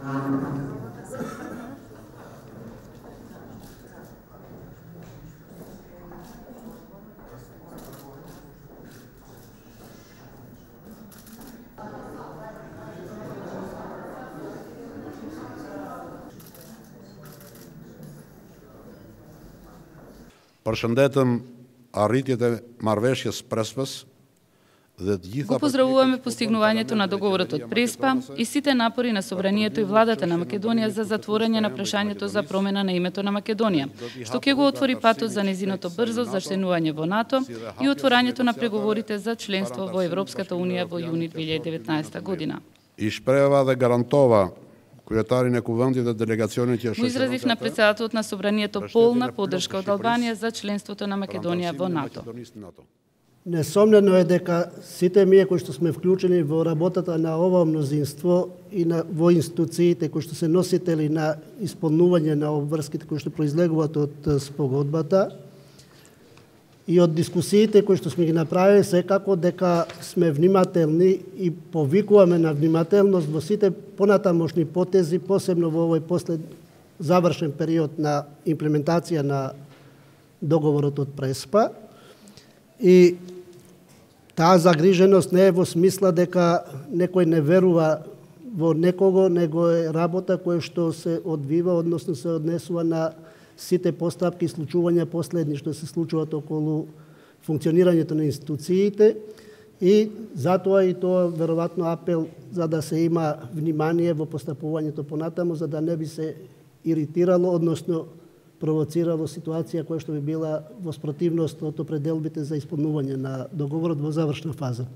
Përshëndetëm arritjet e marrëveshjes Prespës dhe të gjitha. Го поздравуваме постигнувањето на договорот од Преспа и сите напори на собранието и владата на Македонија за затворање на прашањето за промена на името на Македонија, што ќе го отвори патот за незиното брзо зачленување во НАТО и отворањето на преговорите за членство во Европската унија во јуни 2019 година. И шпрева да гарантова Кујатарин е кувендит и делегационите ќе Му изразив на председателот на собранието полна поддршка од Албанија за членството на Македонија во НАТО. Несомнено е дека сите ние кои што сме вклучени во работата на ова мнозинство и во институциите кои што се носители на исполнување на обврските кои што произлегуваат од спогодбата и од дискусиите кои што сме ги направили, секако дека сме внимателни и повикуваме на внимателност во сите понатамошни потези, посебно во овој завршен период на имплементација на договорот од Преспа. И таа загриженост не е во смисла дека некој не верува во некого, него е работа која што се одвива, односно се однесува на сите постапки и случувања последни што се случуваат околу функционирањето на институциите и затоа и тоа веројатно апел за да се има внимание во постапувањето понатаму, за да не би се иритирало, односно провоцирало ситуација која што би била во спротивност од определбите за исполнување на договорот во завршна фаза.